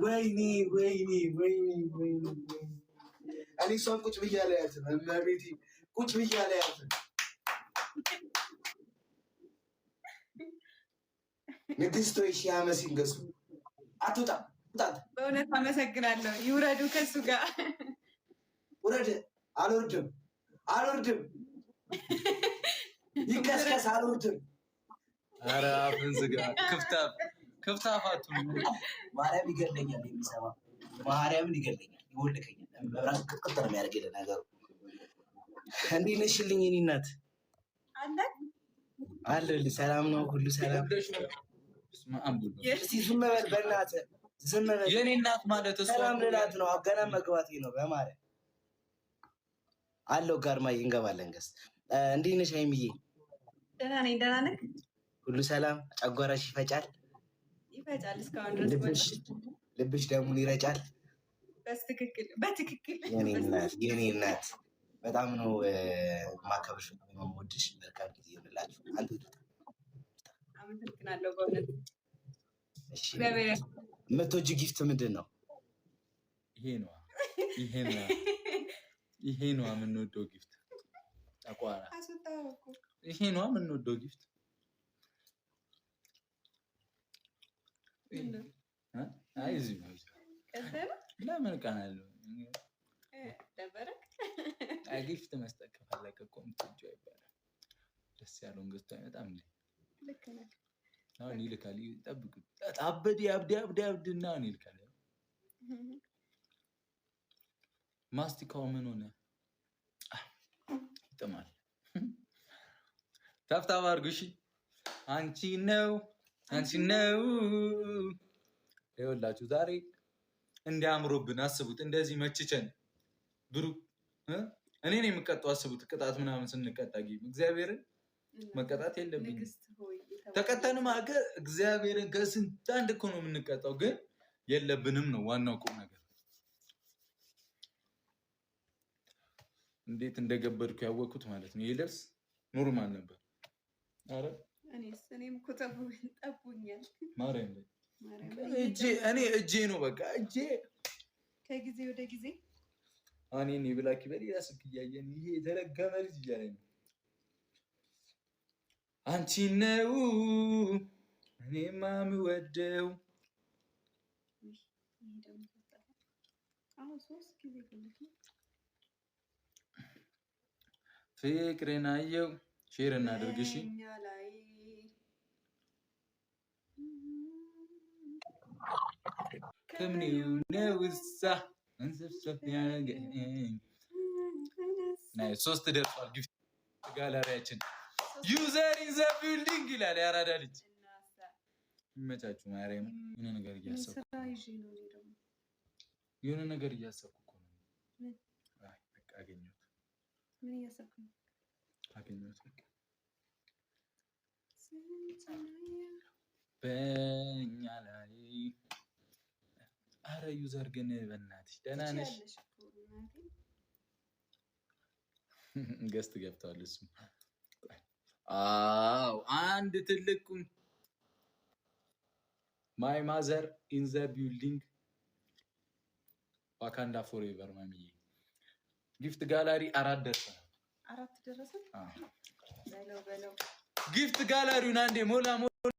ወይኔ እኔ እሷን ቁጭ ብያ ላይ ያዝን እመቤቴ ቁጭ ብያ ላይ ያዝን ንግስቶች ሺህ ዓመት ሲንገሱ አትውጣ ውጣት። በእውነት አመሰግናለሁ። ይውረዱ ከሱ ጋር ውረድ። አልወርድም ይቀስቀስ አልወርድም። ኧረ አፍህን ዝጋ። ክፍታፋቱ ማርያም ይገለኛል። የሚሰማ ማርያምን ይገለኛል፣ ይወልቀኛል። መብራት ቅጥቅጥ ነው የሚያደርግልህ ነገሩ። እንዴት ነሽልኝ የእኔ እናት? አለሁልህ። ሰላም ነው? ሁሉ ሰላም? እስኪ ዝም በል በእናትህ ዝም በል። የእኔ እናት ማለት እሷ ሰላም ልላት ነው። ገና መግባቴ ነው። በማርያም አለው ጋርማዬ እንገባለን። ገስ እንዴት ነሽ ሀይሚዬ? ደህና ነኝ። ደህና ነህ? ሁሉ ሰላም? ጨጓራሽ ይፈጫል? እስካሁን ድረስ ልብሽ ደሙን ይረጫል? በትክክል የኔ እናት በጣም ነው ማከብርሽ፣ የምወድሽ። መልካም ጊዜ ይሁንላችሁ። አንተ አመሰግናለሁ በእውነት። የምትወጂው ጊፍት ምንድን ነው? ይሄ ነው የምንወደው ጊፍት። ጠቋራ ይሄ ነው የምንወደው ጊፍት። አይ እዚህ ነው ለምን ቀናለሁ? አይ ጊፍት መስጠት ከፈለገ እኮ ምትወጂው አይባልም። ደስ ያለውን ገዝቶ አይመጣም እንዴ? ልክ ነህ። አሁን ይልካል። ጠብቁ። አብድና አሁን ይልካል። ማስቲካው ምን ሆነ? ይጥማል። ታፍታባ አድርጉ። እሺ አንቺ ነው ይኸውላችሁ ዛሬ እንዲያምሮብን አስቡት። እንደዚህ መችቸን ብሩ እኔ ነው የምቀጣው። አስቡት ቅጣት ምናምን ስንቀጣ እግዚአብሔርን መቀጣት የለብኝም። ተቀጣንም ሀገር እግዚአብሔርን ከስንት አንድ እኮ ነው የምንቀጣው፣ ግን የለብንም ነው ዋናው ቁም ነገር። እንዴት እንደገበድኩ ያወቅኩት ማለት ነው። ይህ ልብስ ኖርማል ነበር። አረ እኔም እኮ ጠቡኛል። ማርያም እጄ ነው በቃ እጄ ከጊዜ ወደ ጊዜ እኔ ብላኪ በሌላ ስልክ እያየን ይሄ የተረገመ ልጅ እያለኝ ነው። አንቺ ነው እኔማ የምወደው። ፍቅርን አየው። ሼር እናድርግ እሺ። ከምኔው ነው እሳ እንስፍሰፍ ያገኝ ናይ 3 ደርሷል። ጊፍት ጋለሪያችን ዩዘር ኢን ዘ ቢልዲንግ ይላል። ያራዳ ልጅ ይመቻችሁ። ማርያም የሆነ ነገር እያሰብኩ እኮ ነው። አይ በቃ አገኘሁት። ምን እያሰብኩ ነው? አገኘሁት በቃ በእኛ ላይ። አረ ዩዘር ግን በእናትሽ ደህና ነሽ? ገስት ገብተዋል። እሱ አዎ አንድ ትልቅ ማይ ማዘር ኢን ዘ ቢልዲንግ ዋካንዳ ፎሬቨር ማሚዬ። ጊፍት ጋላሪ 4 ደረሰ። በለው ጊፍት ጋላሪውን አንዴ ሞላ